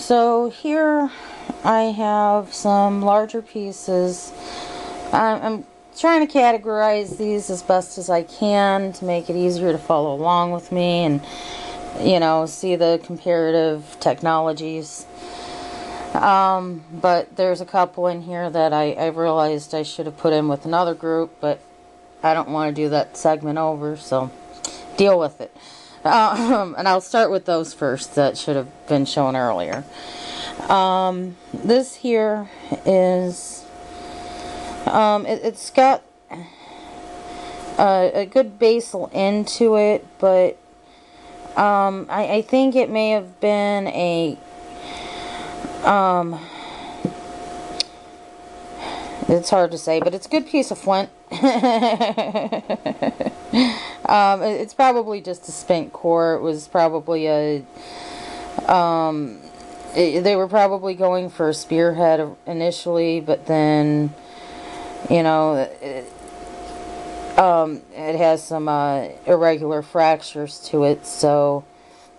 So here I have some larger pieces. I'm trying to categorize these as best as I can to make it easier to follow along with me and, you know, see the comparative technologies. But there's a couple in here that I realized I should have put in with another group, but I don't want to do that segment over, so deal with it. And I'll start with those first that should have been shown earlier. This here is, it's got a good basal end to it, but I think it may have been a, it's hard to say, but it's a good piece of flint. It's probably just a spent core. It was probably a, they were probably going for a spearhead initially, but then, you know, it has some irregular fractures to it, so,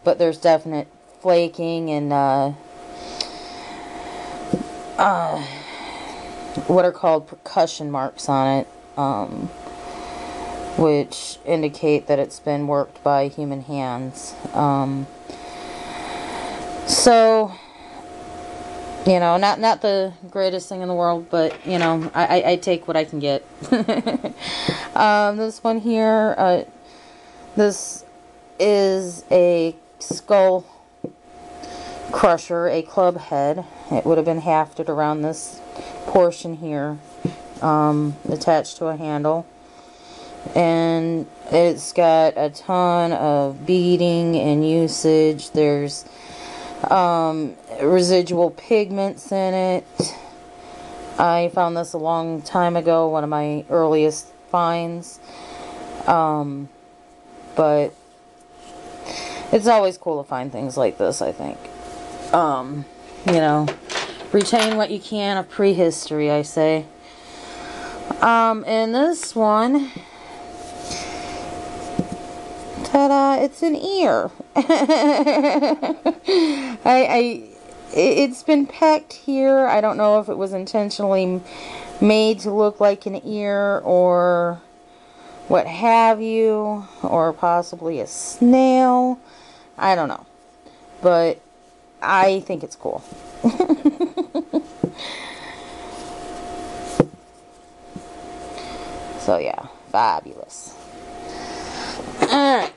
but there's definite flaking and what are called percussion marks on it, which indicate that it's been worked by human hands. So, you know, not the greatest thing in the world, but, you know, I take what I can get. This one here, this is a skull crusher, a club head. It would have been hafted around this portion here, attached to a handle. And it's got a ton of beading and usage. There's residual pigments in it. I found this a long time ago, one of my earliest finds. But it's always cool to find things like this, I think. You know, retain what you can of prehistory, I say. And this one, ta-da, it's an ear. It's been pecked here. I don't know if it was intentionally made to look like an ear or what have you, or possibly a snail. I don't know. But I think it's cool. So yeah, fabulous. Alright,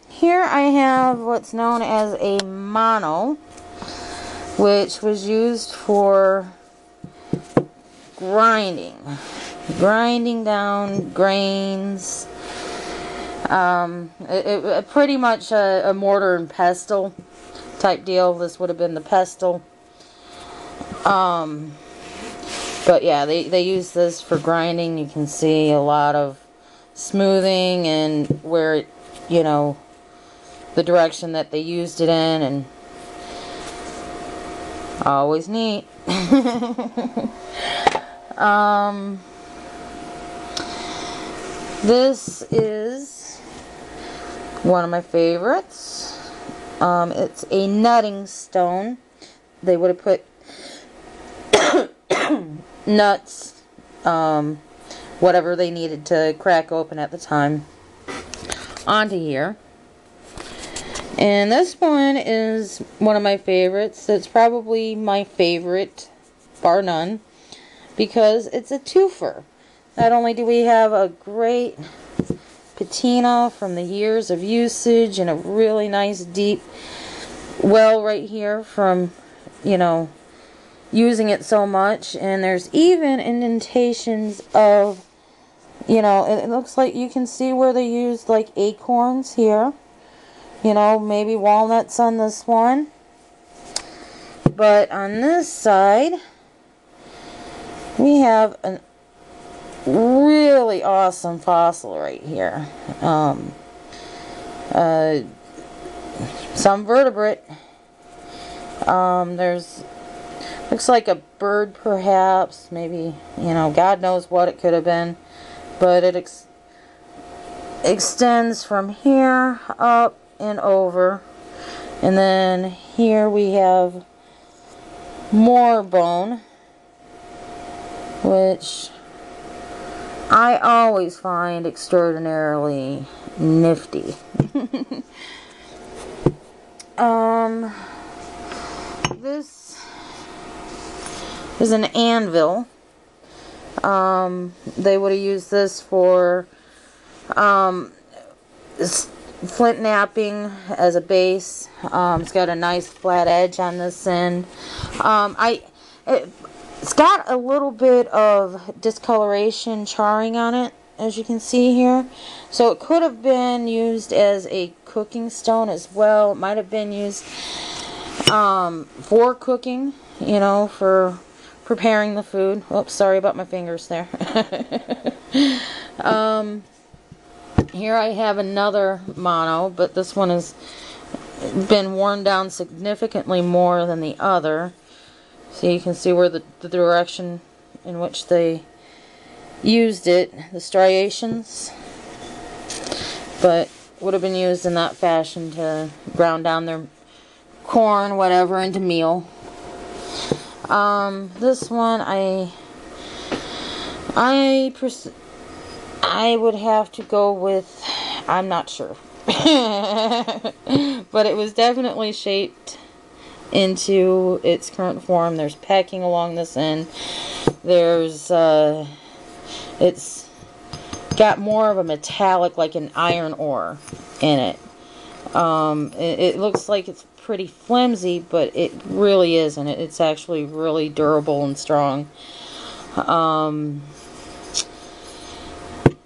here I have what's known as a mono, which was used for grinding down grains. Pretty much a mortar and pestle type deal. This would have been the pestle. But yeah, they use this for grinding. You can see a lot of smoothing and where it, you know, the direction that they used it in, and always neat. This is one of my favorites. It's a nutting stone. They would have put nuts, whatever they needed to crack open at the time, onto here. And this one is one of my favorites. It's probably my favorite, bar none, because it's a twofer. Not only do we have a great patina from the years of usage and a really nice deep well right here from, you know, using it so much, and there's even indentations of, you know, it looks like you can see where they used like acorns here, you know, maybe walnuts on this one, but on this side we have a really awesome fossil right here. Some vertebrate. There's, looks like a bird perhaps, maybe, you know, God knows what it could have been, but it extends from here up and over, and then here we have more bone, which I always find extraordinarily nifty. This is an anvil. They would have used this for flint knapping as a base. It's got a nice flat edge on this end. It's got a little bit of discoloration charring on it, as you can see here. So it could have been used as a cooking stone as well. It might have been used for cooking, you know, for preparing the food. Oops, sorry about my fingers there. Here I have another mono, but this one has been worn down significantly more than the other. So you can see where the direction in which they used it, the striations, but would have been used in that fashion to ground down their corn, whatever, into meal. This one I would have to go with, I'm not sure, but it was definitely shaped into its current form. There's packing along this end. There's it's got more of a metallic, like an iron ore in it. It looks like it's pretty flimsy, but it really isn't. It's actually really durable and strong.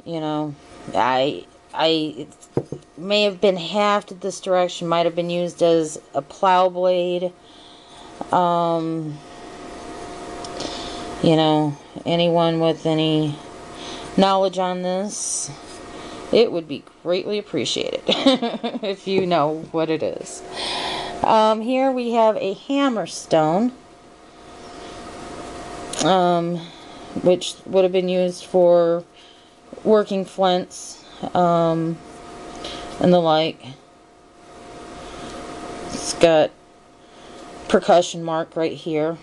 You know, it may have been hafted this direction, might have been used as a plow blade. You know, anyone with any knowledge on this, it would be greatly appreciated if you know what it is. Here we have a hammer stone, which would have been used for working flints and the like. It's got percussion mark right here,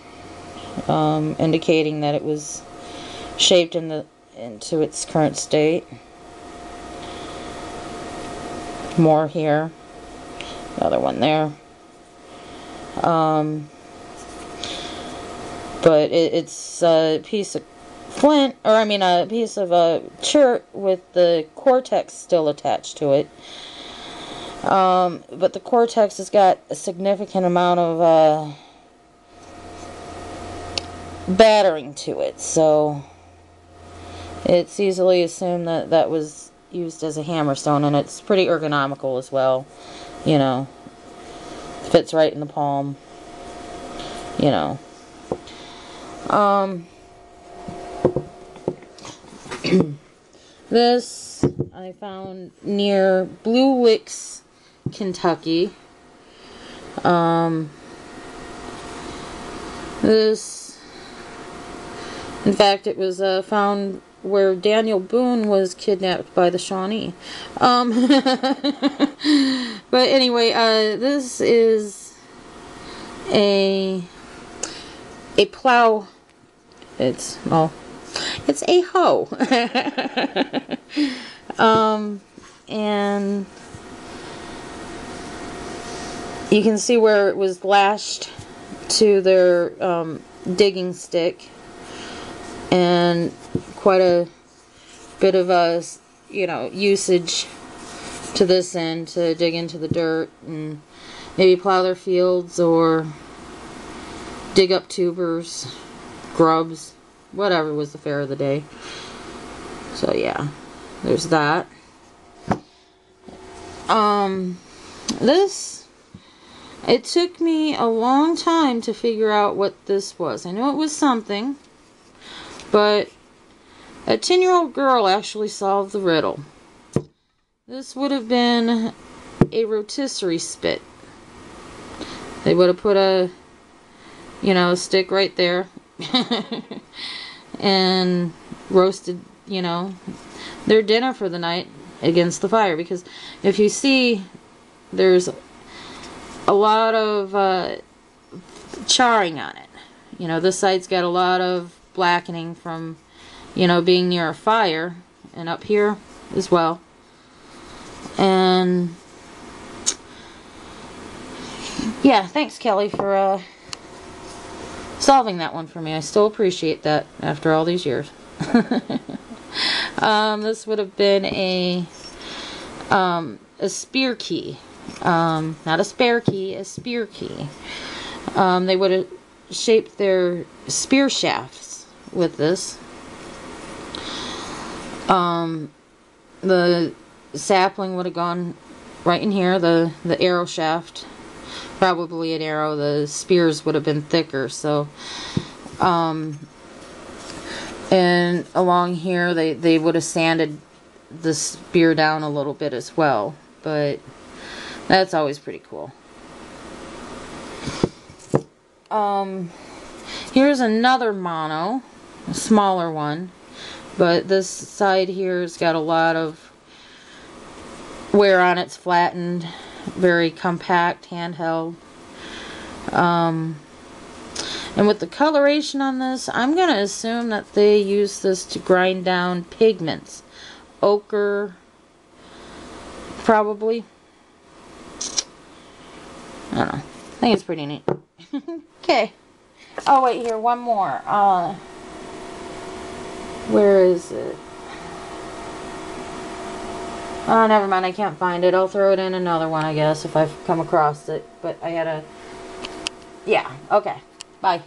indicating that it was shaped into its current state. More here, another one there. But it's a piece of flint, or I mean a piece of chert with the cortex still attached to it. But the cortex has got a significant amount of battering to it, so it's easily assumed that that was used as a hammerstone, and it's pretty ergonomical as well. You know, fits right in the palm. You know. This I found near Blue Wicks, Kentucky. This, in fact, it was found where Daniel Boone was kidnapped by the Shawnee. But anyway, this is a plow. It's a hoe. And you can see where it was lashed to their digging stick, and quite a bit of usage to this end to dig into the dirt and maybe plow their fields or dig up tubers, grubs, whatever was the fare of the day. So yeah, there's that. This, it took me a long time to figure out what this was. I knew it was something, but a 10-year-old girl actually solved the riddle. This would have been a rotisserie spit. They would have put a stick right there and roasted, their dinner for the night against the fire. Because if you see, there's a lot of charring on it. You know, this side's got a lot of blackening from, you know, being near a fire, and up here as well. And yeah, thanks Kelly for solving that one for me. I still appreciate that after all these years. This would have been a spear key. Not a spare key, a spear key. They would have shaped their spear shafts with this. The sapling would have gone right in here, the arrow shaft. Probably an arrow, the spears would have been thicker, so and along here they would have sanded the spear down a little bit as well, but that's always pretty cool. Here's another mono, a smaller one, but this side here has got a lot of wear on it. It's flattened, very compact, handheld. And with the coloration on this, I'm going to assume that they use this to grind down pigments. Ochre, probably. I don't know. I think it's pretty neat. Okay. Oh, wait, here, one more. Where is it? Oh, never mind, I can't find it. I'll throw it in another one, I guess, if I come across it. But I had a... Yeah, okay. Bye.